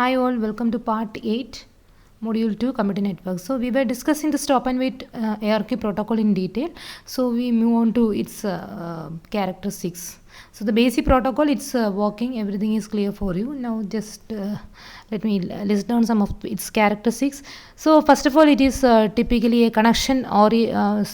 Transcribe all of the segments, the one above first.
Hi all, welcome to part 8, module 2, computer network. So we were discussing the stop and wait ARQ protocol in detail. So we move on to its characteristics. So the basic protocol, it's working, everything is clear for you. Now just let me list down some of its characteristics. So first of all, it is typically a connection or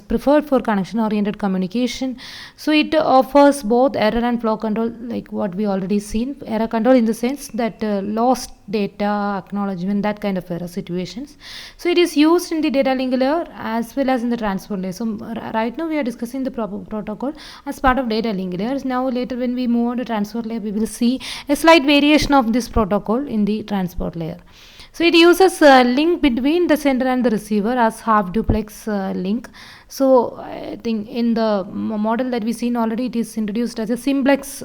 preferred for connection oriented communication. So it offers both error and flow control, like what we already seen. Error control in the sense that lost data acknowledgement, that kind of error situations. So it is used in the data link layer as well as in the transport layer. So right now we are discussing the protocol as part of data link layers. Now later when we move on to transport layer, we will see a slight variation of this protocol in the transport layer. So it uses a link between the sender and the receiver as half duplex link. So I think in the model that we seen already, it is introduced as a simplex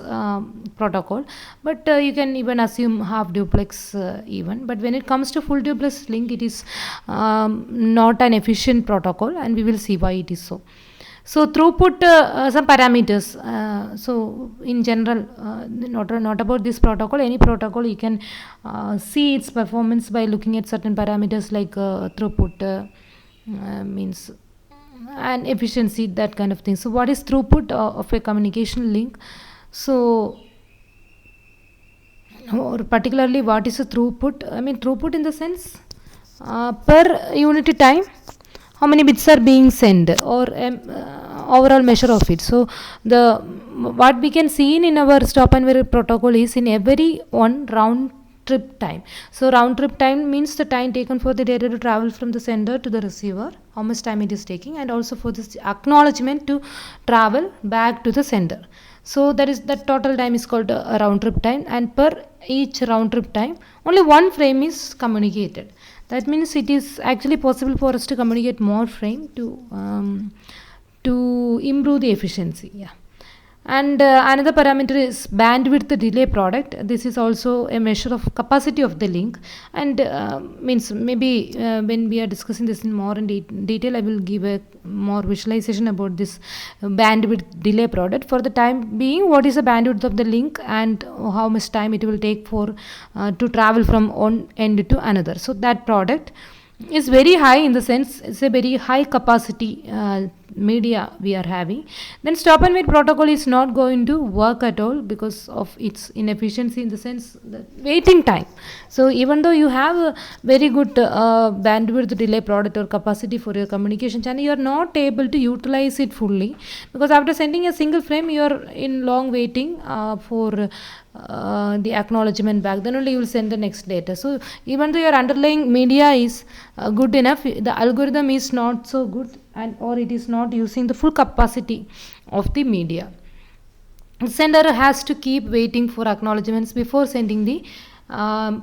protocol, but you can even assume half duplex even. But when it comes to full duplex link, it is not an efficient protocol, and we will see why it is so. So throughput, some parameters. So in general, not about this protocol. Any protocol you can see its performance by looking at certain parameters like throughput means and efficiency, that kind of thing. So what is throughput of a communication link? So or particularly what is a throughput? I mean throughput in the sense per unit time how many bits are being sent, or overall measure of it. So the what we can see in our stop and wait protocol is in every one round trip time. So round trip time means the time taken for the data to travel from the sender to the receiver, how much time it is taking, and also for this acknowledgement to travel back to the sender. So that total time is called a round trip time, and per each round trip time only one frame is communicated. That means it is actually possible for us to communicate more frame to improve the efficiency. Yeah. And another parameter is bandwidth delay product. This is also a measure of capacity of the link, and means maybe when we are discussing this in more in detail, I will give a more visualization about this bandwidth delay product. For the time being, what is the bandwidth of the link and how much time it will take for to travel from one end to another. So that product is very high, in the sense it's a very high capacity media we are having. Then stop and wait protocol is not going to work at all because of its inefficiency, in the sense the waiting time. So even though you have a very good bandwidth delay product or capacity for your communication channel, you are not able to utilize it fully, because after sending a single frame you are in long waiting for the acknowledgement back, then only you will send the next data. So even though your underlying media is good enough, the algorithm is not so good, and or it is not using the full capacity of the media. The sender has to keep waiting for acknowledgements before sending the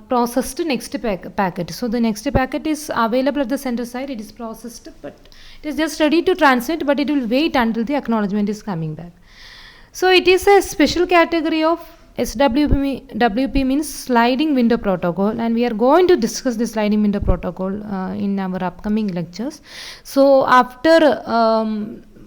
processed next packet. So the next packet is available at the sender side, it is processed, but it is just ready to transmit, but it will wait until the acknowledgement is coming back. So it is a special category of SWP means sliding window protocol, and we are going to discuss the sliding window protocol in our upcoming lectures. So after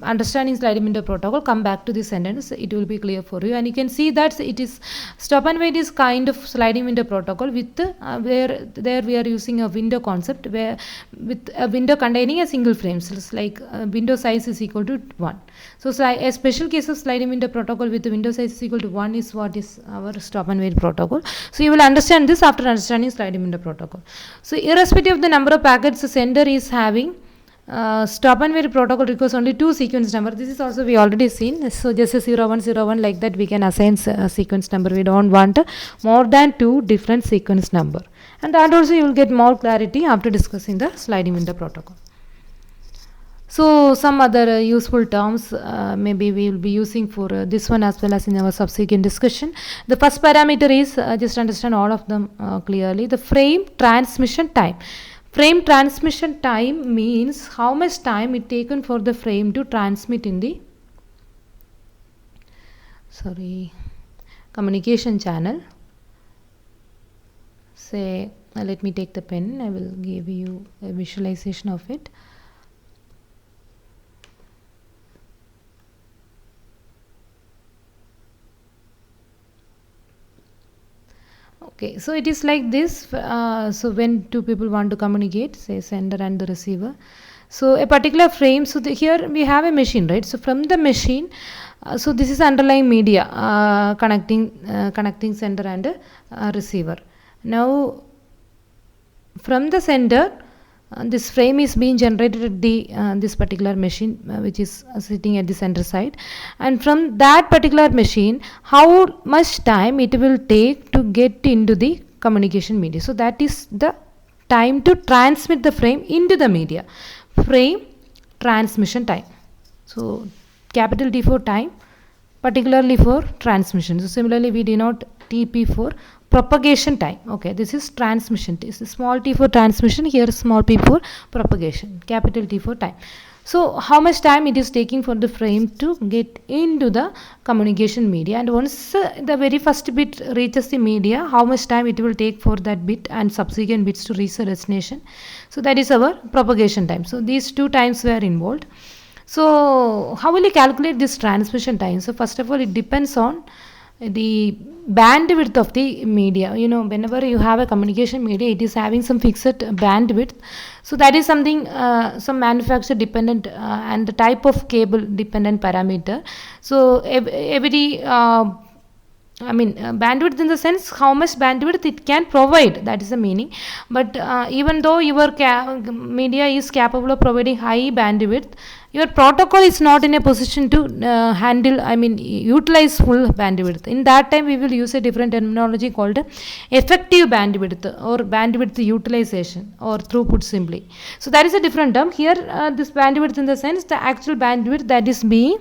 understanding sliding window protocol, come back to this sentence, it will be clear for you, and you can see that it is stop and wait is kind of sliding window protocol with where there we are using a window concept, where with a window containing a single frame. So it's like window size is equal to 1. So a special case of sliding window protocol with the window size is equal to 1 is what is our stop and wait protocol. So you will understand this after understanding sliding window protocol. So irrespective of the number of packets the sender is having, stop and wait protocol requires only 2 sequence number. This is also we already seen. So just a 0101 like that we can assign a sequence number. We don't want more than 2 different sequence number, and that also you will get more clarity after discussing the sliding window protocol. So some other useful terms maybe we will be using for this one as well as in our subsequent discussion. The first parameter is just understand all of them clearly. The frame transmission time. Frame transmission time means how much time it taken for the frame to transmit in the communication channel. Say let me take the pen, I will give you a visualization of it. Okay, so it is like this. So when two people want to communicate, say sender and the receiver, so a particular frame. So here we have a machine, right? So from the machine, so this is underlying media connecting sender and receiver. Now from the sender, this frame is being generated at the this particular machine which is sitting at the center side, and from that particular machine how much time it will take to get into the communication media. So that is the time to transmit the frame into the media, frame transmission time. So capital T for time, particularly for transmission. So similarly we denote TP for propagation time. Okay, this is transmission. This is small t for transmission, here small p for propagation, capital T for time. So how much time it is taking for the frame to get into the communication media, and once the very first bit reaches the media, how much time it will take for that bit and subsequent bits to reach the destination. So that is our propagation time. So these two times were involved. So how will you calculate this transmission time? So first of all, it depends on the bandwidth of the media. You know, whenever you have a communication media, it is having some fixed bandwidth. So that is something some manufacturer dependent and the type of cable dependent parameter. So every bandwidth in the sense how much bandwidth it can provide, that is the meaning. But even though your media is capable of providing high bandwidth, your protocol is not in a position to utilize full bandwidth. In that time we will use a different terminology called effective bandwidth or bandwidth utilization or throughput simply. So that is a different term. Here this bandwidth in the sense the actual bandwidth that is being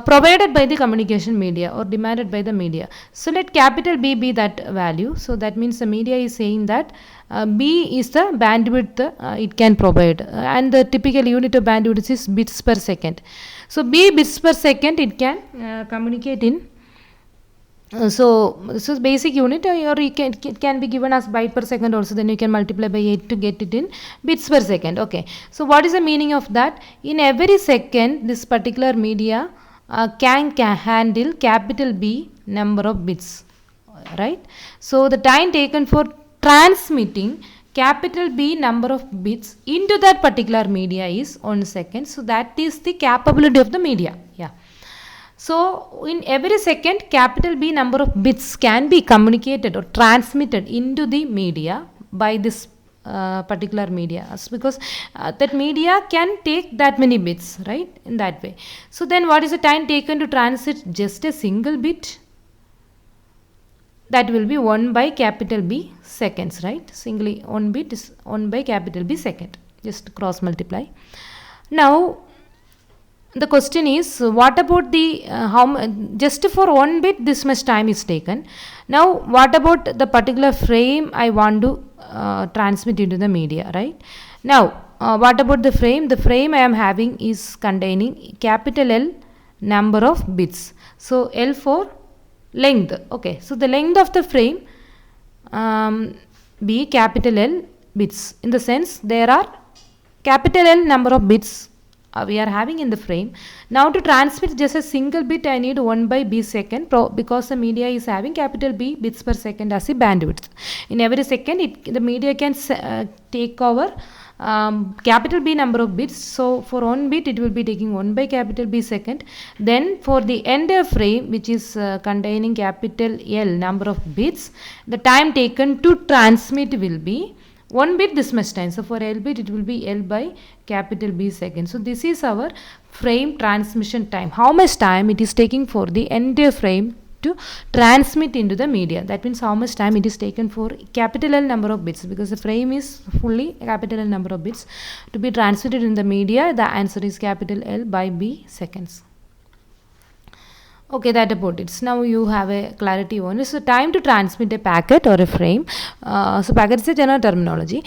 provided by the communication media or demanded by the media. So let capital B be that value. So that means the media is saying that B is the bandwidth it can provide, and the typical unit of bandwidth is bits per second. So B bits per second it can communicate in. So this is basic unit, or it can be given as byte per second also, then you can multiply by 8 to get it in bits per second. Okay, so what is the meaning of that? In every second this particular media can handle capital B number of bits, right? So the time taken for transmitting capital B number of bits into that particular media is 1 second. So that is the capability of the media. Yeah. So in every second capital B number of bits can be communicated or transmitted into the media by this particular media, because that media can take that many bits, right, in that way. So then what is the time taken to transit just a single bit? That will be 1 by capital B seconds, right? Singly 1 bit is 1 by capital B second. Just cross multiply. Now the question is, what about the just for 1 bit this much time is taken. Now what about the particular frame I want to transmit into the media, right? Now what about the frame? The frame I am having is containing capital L number of bits. So L for length. Okay, so the length of the frame be capital L bits, in the sense there are capital L number of bits we are having in the frame. Now to transmit just a single bit I need 1 by B second, because the media is having capital B bits per second as a bandwidth. In every second the media can take over capital B number of bits. So for 1 bit it will be taking 1 by capital B second. Then for the entire frame which is containing capital L number of bits, the time taken to transmit will be 1 bit this much time. So for L bit it will be L by capital B second. So this is our frame transmission time. How much time it is taking for the entire frame to transmit into the media. That means how much time it is taken for capital L number of bits, because the frame is fully capital L number of bits to be transmitted in the media. The answer is capital L by B seconds. Okay, that about it. Now you have a clarity on it. So time to transmit a packet or a frame. So packet is a general terminology.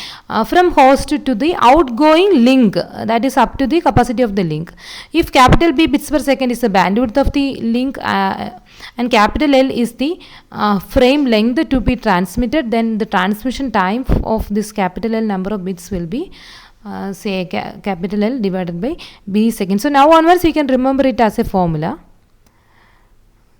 From host to the outgoing link, that is up to the capacity of the link. If capital B bits per second is the bandwidth of the link and capital L is the frame length to be transmitted, then the transmission time of this capital L number of bits will be say capital L divided by B seconds. So now onwards you can remember it as a formula.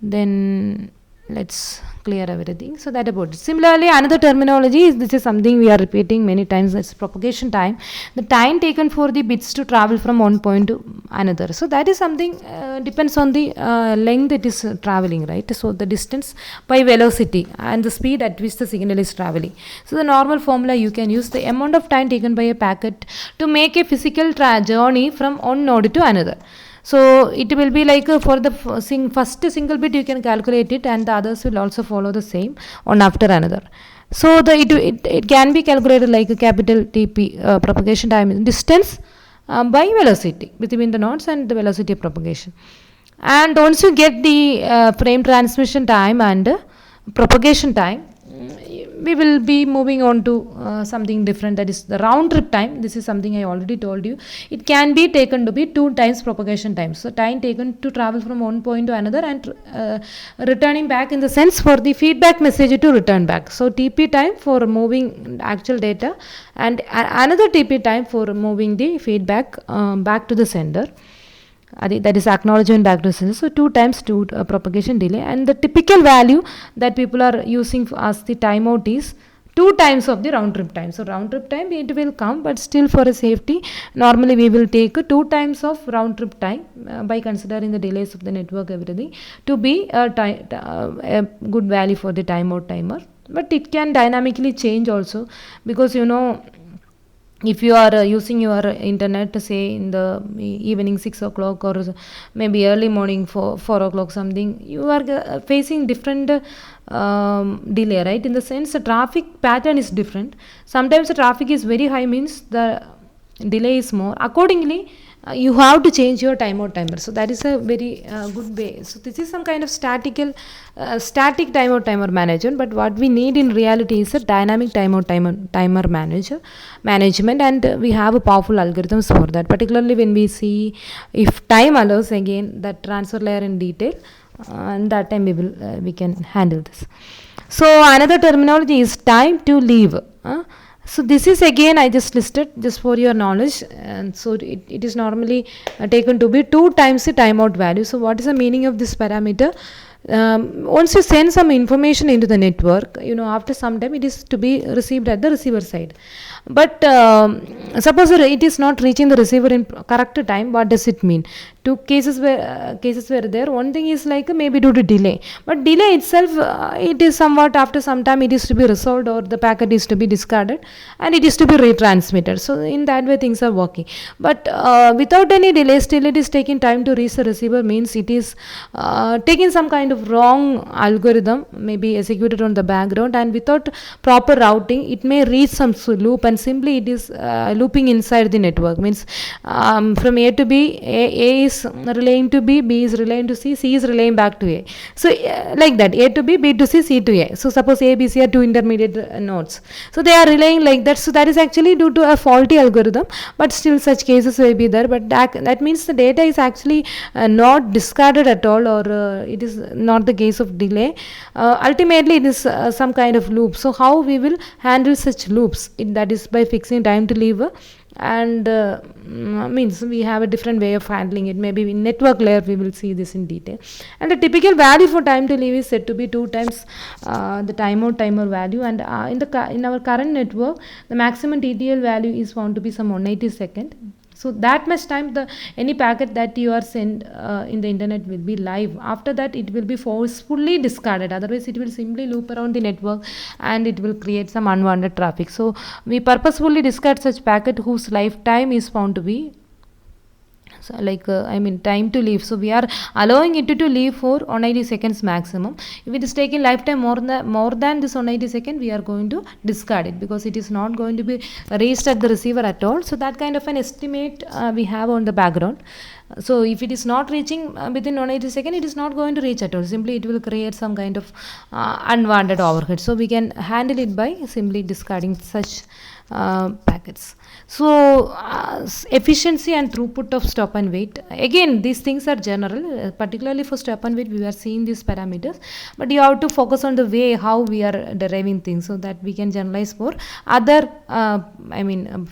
Then Let's clear everything. So that about it. Similarly, another terminology is, this is something we are repeating many times, it's propagation time, the time taken for the bits to travel from one point to another. So that is something depends on the length it is traveling, right? So the distance by velocity and the speed at which the signal is traveling. So the normal formula you can use, the amount of time taken by a packet to make a physical journey from one node to another. So it will be like for the first single bit you can calculate it, and the others will also follow the same one after another. So it can be calculated like a capital TP, propagation time distance by velocity between the nodes and the velocity of propagation. And once you get the frame transmission time and propagation time, we will be moving on to something different, that is the round trip time. This is something I already told you. It can be taken to be 2 times propagation time. So time taken to travel from one point to another and returning back, in the sense for the feedback message to return back. So TP time for moving actual data, and another TP time for moving the feedback back to the sender. That is acknowledgement back to the sender. So 2 times 2 propagation delay, and the typical value that people are using as the timeout is 2 times of the round trip time. So round trip time it will come, but still for a safety, normally we will take 2 times of round trip time by considering the delays of the network, everything, to be a good value for the timeout timer. But it can dynamically change also, because if you are using your internet, say in the evening 6 o'clock, or maybe early morning 4 o'clock something, you are facing different delay, right? In the sense the traffic pattern is different. Sometimes the traffic is very high, means the delay is more. Accordingly, you have to change your timeout timer. So that is a very good way. So this is some kind of static static timeout timer management, but what we need in reality is a dynamic timeout timer management, and we have a powerful algorithms for that, particularly when we see if time allows, again, that transfer layer in detail, and that time we can handle this. So another terminology is time to leave. So this is, again, I just listed just for your knowledge, and so it is normally taken to be 2 times the timeout value. So what is the meaning of this parameter? Once you send some information into the network, after some time it is to be received at the receiver side. But suppose it is not reaching the receiver in correct time, what does it mean? Two cases were there. One thing is like maybe due to delay, but delay itself, it is somewhat after some time it is to be resolved, or the packet is to be discarded and it is to be retransmitted. So in that way things are working. But without any delay, still it is taking time to reach the receiver, means it is taking some kind of wrong algorithm, maybe executed on the background, and without proper routing it may reach some loop, and simply it is looping inside the network, means from A to B, A is relaying to B, B is relaying to C, C is relaying back to A. So like that, A to B, B to C, C to A. So suppose A, B, C are two intermediate nodes, so they are relaying like that. So that is actually due to a faulty algorithm, but still such cases may be there. But that means the data is actually not discarded at all, or it is not the case of delay. Ultimately it is some kind of loop. So how we will handle such loops? That is by fixing time to leave, and means we have a different way of handling it. Maybe in network layer we will see this in detail. And the typical value for time to leave is said to be 2 times the timeout timer value, and in our current network the maximum TTL value is found to be some 180 second. So that much time any packet that you are sent in the internet will be live. After that it will be forcefully discarded, otherwise it will simply loop around the network and it will create some unwanted traffic. So we purposefully discard such packet whose lifetime is found to be time to leave. So we are allowing it to leave for 180 seconds maximum. If it is taking lifetime more than this 180 seconds, we are going to discard it, because it is not going to be reached at the receiver at all. So that kind of an estimate we have on the background. So if it is not reaching within 180 seconds, it is not going to reach at all. Simply it will create some kind of unwanted overhead. So we can handle it by simply discarding such packets. So efficiency and throughput of stop and wait, again these things are general, particularly for stop and wait we are seeing these parameters, but you have to focus on the way how we are deriving things so that we can generalize for other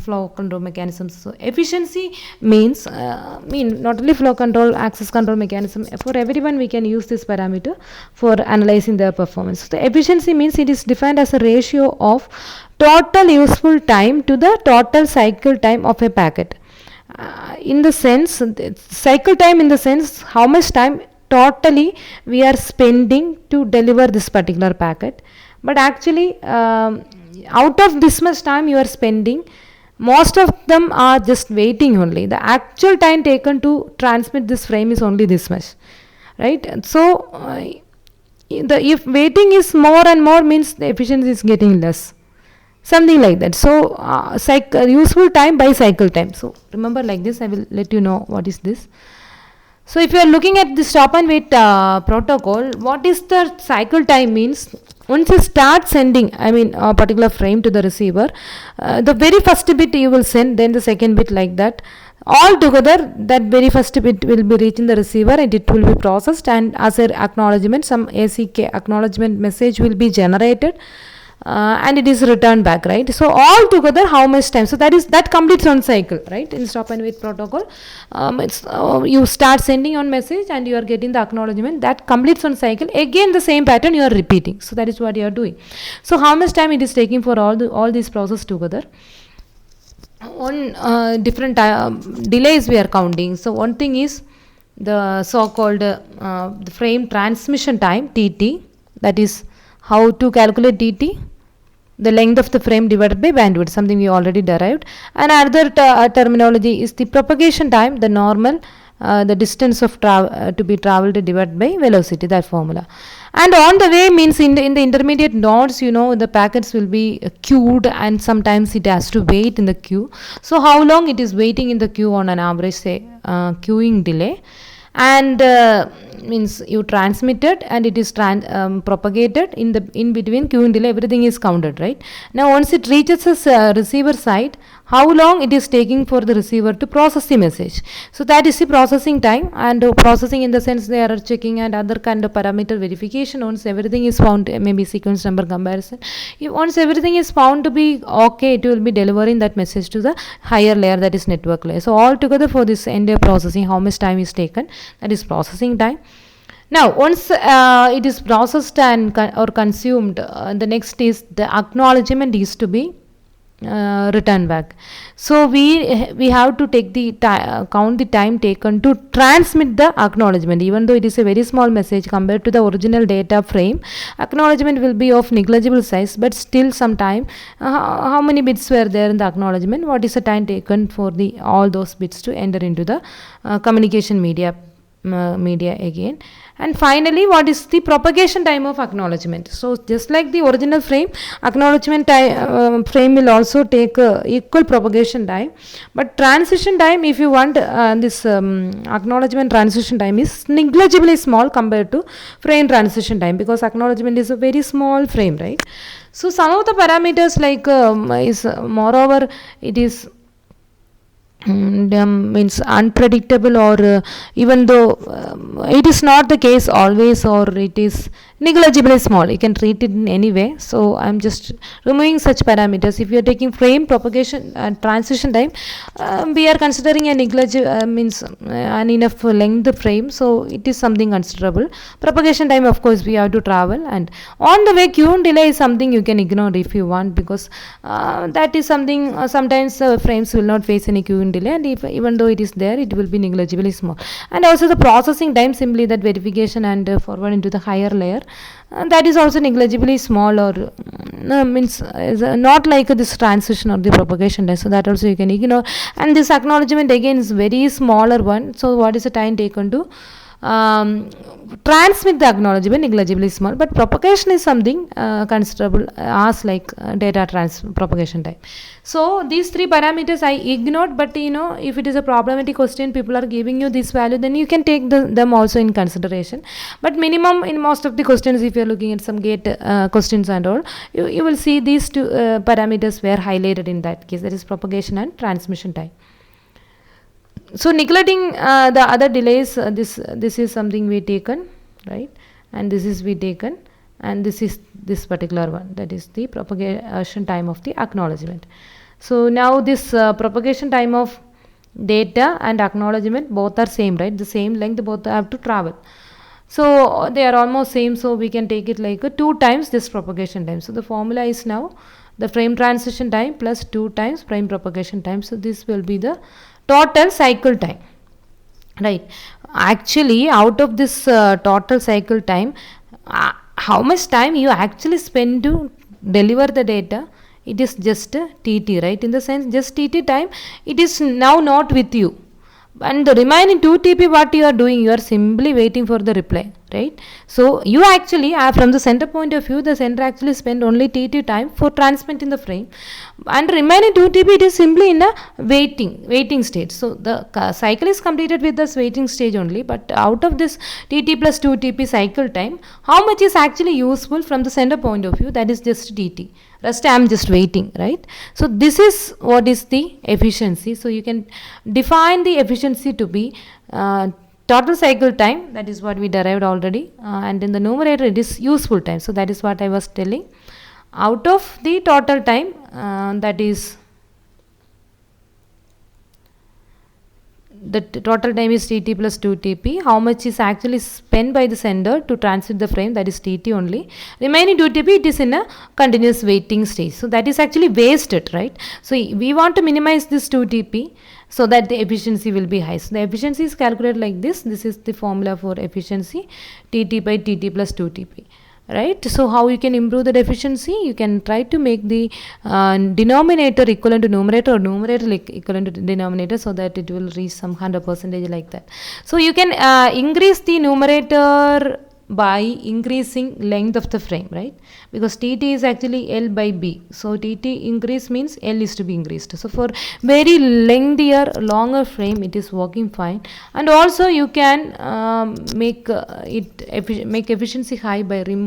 flow control mechanisms. So efficiency means not only flow control, access control mechanism, for everyone we can use this parameter for analyzing their performance. So the efficiency means it is defined as a ratio of total useful time to the total cycle time of a packet. In the sense, cycle time in the sense how much time totally we are spending to deliver this particular packet. But actually, out of this much time you are spending, most of them are just waiting only. The actual time taken to transmit this frame is only this much, right? So, if waiting is more and more means the efficiency is getting less, something like that. So useful time by cycle time. So remember like this, I will let you know what is this. So if you are looking at the stop and wait protocol, what is the cycle time means? Once you start sending a particular frame to the receiver, the very first bit you will send, then the second bit, like that. All together that very first bit will be reaching the receiver and it will be processed, and as an acknowledgement some ACK acknowledgement message will be generated, and it is returned back, right? So all together how much time? So that completes one cycle, right? In stop and wait protocol, you start sending on message and you are getting the acknowledgement, that completes one cycle. Again the same pattern you are repeating, so that is what you are doing. So how much time it is taking for all these process together? On different delays we are counting. So one thing is the so-called the frame transmission time, TT. That is how to calculate TT, the length of the frame divided by bandwidth, something we already derived. And another terminology is the propagation time, the normal, the distance of to be traveled divided by velocity, that formula. And on the way means in the intermediate nodes, the packets will be queued, and sometimes it has to wait in the queue. So how long it is waiting in the queue on an average, say queuing delay, and means you transmitted and it is propagated in between queuing delay, everything is counted, right? Now once it reaches a receiver side, how long it is taking for the receiver to process the message. So that is the processing time, and processing in the sense they are checking and other kind of parameter verification. Once everything is found, maybe sequence number comparison, once everything is found to be okay, it will be delivering that message to the higher layer, that is network layer. So all together for this entire processing, how much time is taken, that is processing time. Now once it is processed and or consumed, the next is the acknowledgement is to be return back. So we have to take the count the time taken to transmit the acknowledgement. Even though it is a very small message compared to the original data frame, acknowledgement will be of negligible size, but still some time, how many bits were there in the acknowledgement, what is the time taken for the all those bits to enter into the communication media again. And finally, what is the propagation time of acknowledgement? So just like the original frame, acknowledgement time, frame will also take equal propagation time, but transition time, if you want, this acknowledgement transition time is negligibly small compared to frame transition time, because acknowledgement is a very small frame, right? So some of the parameters like is moreover it is means unpredictable, or even though it is not the case always, or it is negligibly small, you can treat it in any way. So I'm just removing such parameters. If you are taking frame propagation and transition time, we are considering a negligible means an enough length frame, so it is something considerable. Propagation time, of course, we have to travel, and on the way queuing delay is something you can ignore if you want, because that is something sometimes frames will not face any queuing delay, and even though it is there, it will be negligibly small. And also the processing time, simply that verification and forward into the higher layer, that is also negligibly small, or means not like this transition or the propagation time, so that also you can ignore. And this acknowledgement again is very smaller one. So what is the time taken to transmit the acknowledgement negligibly small, but propagation is something considerable as like data propagation time. So these three parameters I ignored, but if it is a problematic question, people are giving you this value, then you can take them also in consideration. But minimum in most of the questions, if you are looking at some gate questions and all, you will see these two parameters were highlighted in that case, that is propagation and transmission time. So neglecting the other delays, this is something we taken, right, and this is we taken, and this is this particular one, that is the propagation time of the acknowledgement. So now this propagation time of data and acknowledgement both are same, right, the same length both have to travel, so they are almost same, so we can take it like 2 times this propagation time. So the formula is now the frame transition time plus 2 times frame propagation time, so this will be the total cycle time, right. Actually out of this total cycle time, how much time you actually spend to deliver the data, it is just TT, right, in the sense just TT time, it is now not with you, and the remaining 2 TP what you are doing, you are simply waiting for the reply, right. So you actually from the center point of view, the center actually spend only TT time for transmitting the frame, and remaining 2 TP it is simply in a waiting stage. So the cycle is completed with this waiting stage only, but out of this TT plus 2 TP cycle time, how much is actually useful from the center point of view, that is just TT, rest I am just waiting, right. So this is what is the efficiency. So you can define the efficiency to be total cycle time, that is what we derived already, and in the numerator it is useful time. So that is what I was telling, out of the total time, that is the total time is TT plus 2 TP, how much is actually spent by the sender to transmit the frame, that is TT only, remaining 2 TP it is in a continuous waiting stage, so that is actually wasted, right. So we want to minimize this 2 TP so that the efficiency will be high. So the efficiency is calculated like this is the formula for efficiency, TT by TT plus 2 TP, right. So how you can improve the efficiency, you can try to make the denominator equivalent to numerator, or numerator equivalent to denominator, so that it will reach some 100% like that. So you can increase the numerator by increasing length of the frame, right, because TT is actually L by B, so TT increase means L is to be increased. So for very lengthier longer frame it is working fine, and also you can make make efficiency high by TT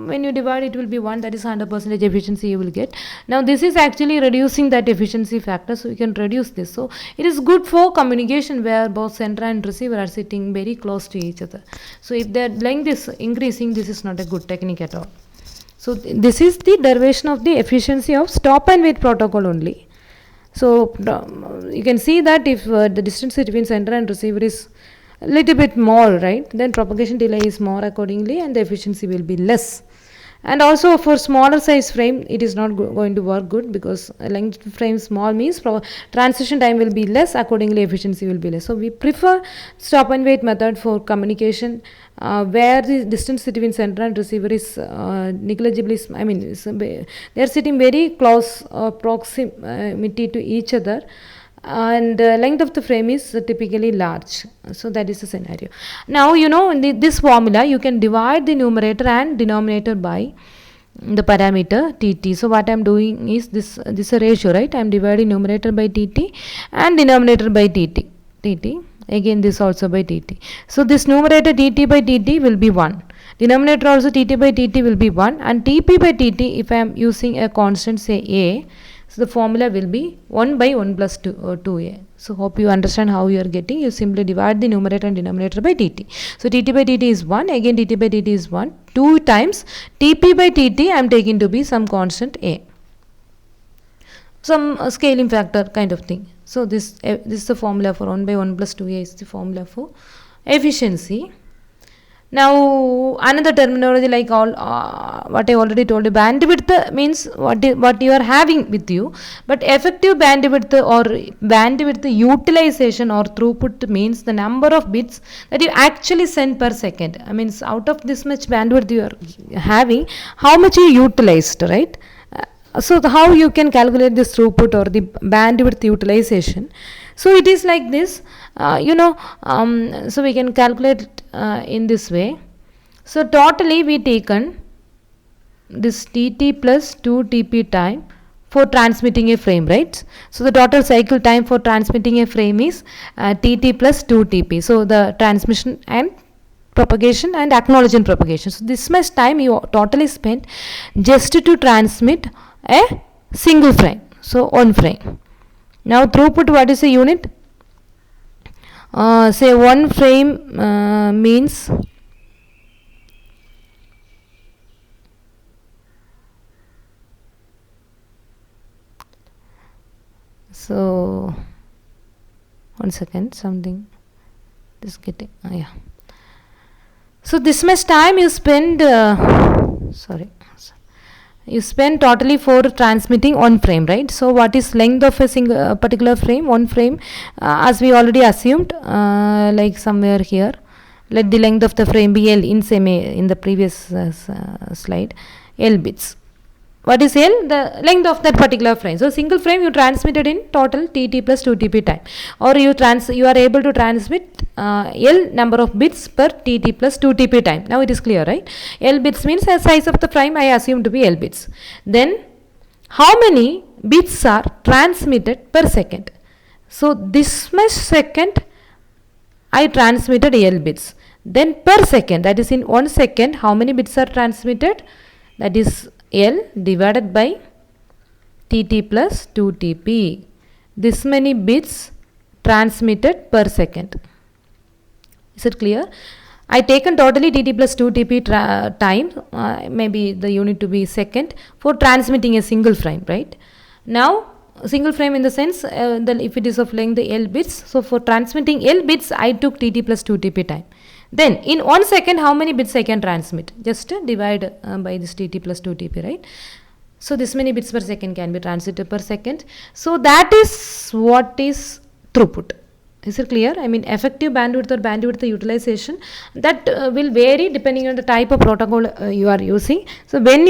when you divide it will be 1, that is 100% efficiency you will get. Now this is actually reducing that efficiency factor, so you can reduce this. So it is good for communication where both sender and receiver are sitting very close to each other. So if their length is increasing, this is not a good technique at all. So this is the derivation of the efficiency of stop and wait protocol only. So you can see that if the distance between sender and receiver is a little bit more, right, then propagation delay is more accordingly, and the efficiency will be less. And also for smaller size frame it is not going to work good, because length frame small means transition time will be less, accordingly efficiency will be less. So we prefer stop and wait method for communication where the distance between sender and receiver is negligibly, they are sitting very close proximity to each other, and length of the frame is typically large. So that is the scenario. Now in this formula you can divide the numerator and denominator by the parameter TT. So what I am doing is this is a ratio, right, I am dividing numerator by TT and denominator by TT, again this also by TT. So this numerator TT by TT will be 1, denominator also TT by TT will be 1, and TP by TT, if I am using a constant say A, so the formula will be 1 by 1 plus 2a. So hope you understand how you are getting. You simply divide the numerator and denominator by dt. So dt by dt is 1. Again dt by dt is 1. 2 times tp by tt I am taking to be some constant a. Some scaling factor kind of thing. So this is the formula for 1 by 1 plus 2a is the formula for efficiency. Now another terminology like all what I already told you, bandwidth means what you are having with you, but effective bandwidth or bandwidth utilization or throughput means the number of bits that you actually send per second. I mean out of this much bandwidth you are having, how much you utilized, right? So how you can calculate this throughput or the bandwidth utilization. So it is like this, so we can calculate in this way. So totally we taken this tt plus 2 tp time for transmitting a frame, right? So the total cycle time for transmitting a frame is tt plus 2 tp. So the transmission and propagation and acknowledgement propagation. So this much time you totally spent just to transmit a single frame. So one frame. Now throughput, what is the unit? Say one frame means so 1 second, something this getting yeah. So this much time you spend you spend totally for transmitting one frame, right? So what is length of a single particular frame? One frame, as we already assumed, like somewhere here, let the length of the frame be L in the previous slide, L bits. What is L? The length of that particular frame. So single frame you transmitted in total tt plus 2 tp time, or you are able to transmit L number of bits per tt plus 2 tp time. Now it is clear, right? L bits means the size of the frame I assume to be L bits. Then how many bits are transmitted per second? So this much second I transmitted L bits. Then per second, that is in 1 second, how many bits are transmitted? That is L divided by tt plus 2 tp. This many bits transmitted per second. Is it clear? I taken totally tt plus 2 tp time, maybe the unit to be second, for transmitting a single frame, right? Now single frame in the sense, if it is of length L bits, so for transmitting L bits I took tt plus 2 tp time. Then in 1 second how many bits I can transmit? Just divide by this tt plus 2 tp, right? So this many bits per second can be transmitted per second. So that is what is throughput. Is it clear? I mean effective bandwidth or bandwidth utilization, that will vary depending on the type of protocol you are using. So when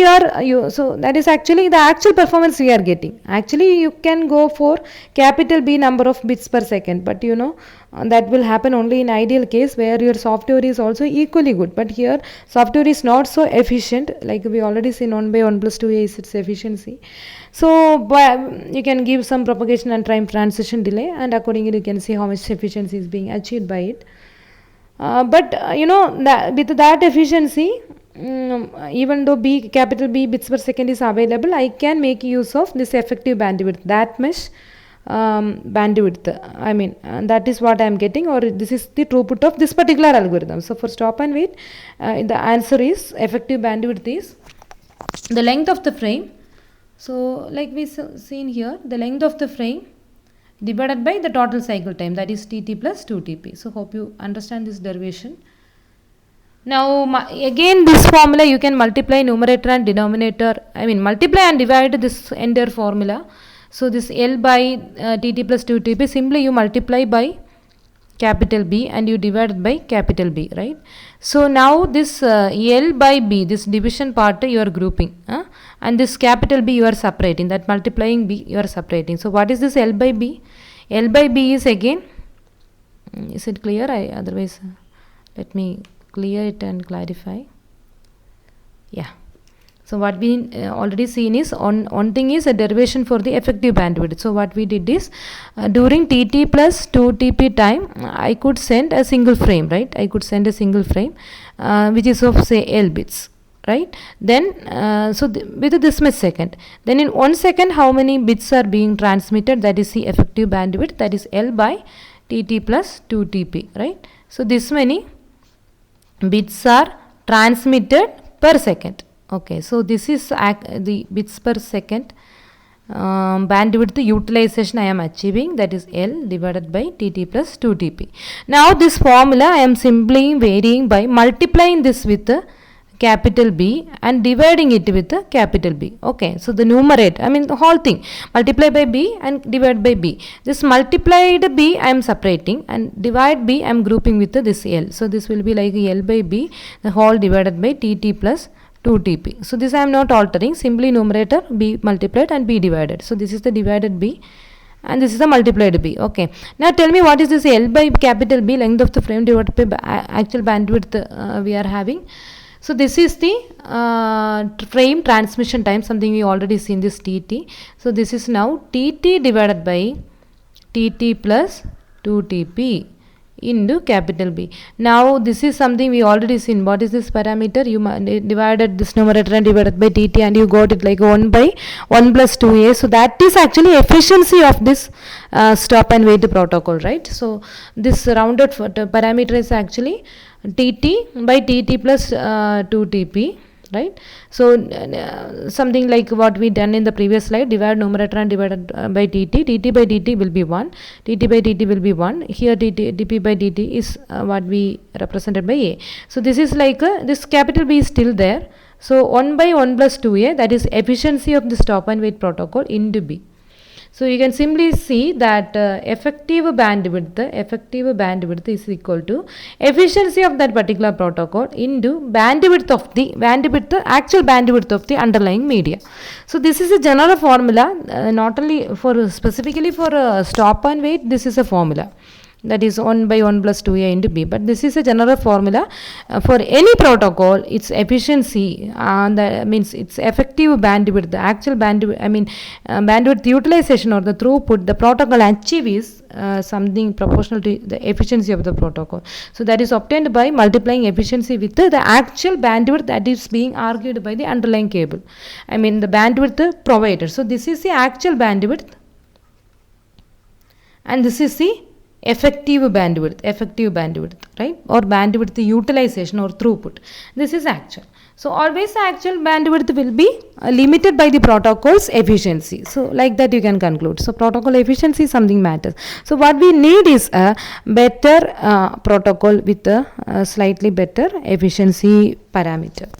so that is actually the actual performance we are getting. Actually you can go for capital B number of bits per second, but that will happen only in ideal case where your software is also equally good. But here software is not so efficient, like we already seen 1 by 1 plus 2 is its efficiency. So you can give some propagation and time transition delay, and accordingly you can see how much efficiency is being achieved by it. But with that efficiency, even though capital B bits per second is available, I can make use of this effective bandwidth, that much bandwidth. I mean that is what I am getting, or this is the throughput of this particular algorithm. So for stop and wait, the answer is effective bandwidth is the length of the frame. So like we seen here, the length of the frame divided by the total cycle time, that is tt plus 2 tp. So hope you understand this derivation. Now again this formula you can multiply numerator and denominator, I mean multiply and divide this entire formula. So this L by tt plus 2 tp, simply you multiply by capital B and you divide by capital B, right? So now this L by B, this division part you are grouping, and this capital B you are separating, that multiplying B you are separating. So what is this L by B? L by B is again, is it clear? Otherwise let me clear it and clarify. Yeah. So what we already seen is, one thing is a derivation for the effective bandwidth. So what we did is, during tt plus 2 tp time, I could send a single frame, right? I could send a single frame which is of say L bits, right? Then with this much second, then in 1 second how many bits are being transmitted? That is the effective bandwidth, that is L by tt plus 2 tp, right? So this many bits are transmitted per second. Okay, so this is the bits per second bandwidth utilization I am achieving, that is L divided by tt plus 2 tp. Now this formula I am simply varying by multiplying this with capital B and dividing it with capital B. Okay, so the numerator, I mean the whole thing, multiply by B and divide by B. This multiplied B I am separating, and divide B I am grouping with this L. So this will be like L by B, the whole divided by tt plus 2 tp. So this I am not altering, simply numerator B multiplied and B divided. So this is the divided B, and this is a multiplied B. Okay, now tell me what is this L by capital B, length of the frame divided by actual bandwidth we are having. So this is the frame transmission time, something we already seen, this TT. So this is now TT divided by TT plus 2TP into capital B. Now this is something we already seen. What is this parameter? You divided this numerator and divided by TT, and you got it like 1 by 1 plus 2A. So that is actually efficiency of this stop and wait protocol, right? So this rounded parameter is actually TT by TT plus 2TP, right? So something like what we done in the previous slide, divide numerator and divided by TT. TT by TT will be 1, TT by TT will be 1. Here TP by TT is what we represented by A. So this is like this capital B is still there. So 1 by 1 plus 2A, that is efficiency of the stop and wait protocol into B. So you can simply see that effective bandwidth is equal to efficiency of that particular protocol into actual bandwidth of the underlying media. So this is a general formula, not only for specifically for stop and wait. This is a formula, that is 1 by 1 plus 2A into B. But this is a general formula for any protocol. Its efficiency, that means its effective bandwidth, the actual bandwidth, bandwidth utilization or the throughput the protocol achieve is something proportional to the efficiency of the protocol. So that is obtained by multiplying efficiency with the actual bandwidth that is being argued by the underlying cable. The bandwidth provided. So this is the actual bandwidth, and this is the effective bandwidth, right, or bandwidth utilization or throughput. This is actual. So always the actual bandwidth will be limited by the protocol's efficiency. So like that you can conclude. So protocol efficiency something matters. So what we need is a better protocol with a slightly better efficiency parameter.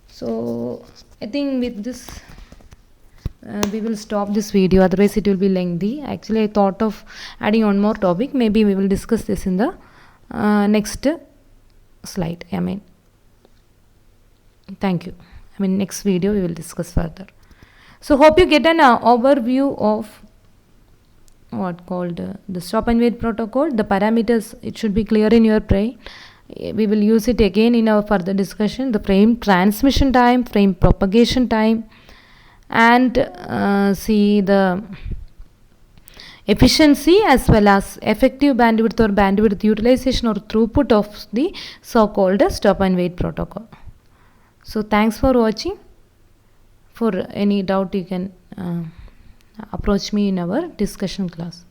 So I think with this we will stop this video, otherwise it will be lengthy. Actually I thought of adding one more topic. Maybe we will discuss this in the next slide. Thank you. Next video we will discuss further. So hope you get an overview of what called the stop and wait protocol. The parameters, it should be clear in your brain. We will use it again in our further discussion. The frame transmission time, frame propagation time, and see the efficiency as well as effective bandwidth or bandwidth utilization or throughput of the so-called stop and wait protocol. So thanks for watching. For any doubt you can approach me in our discussion class.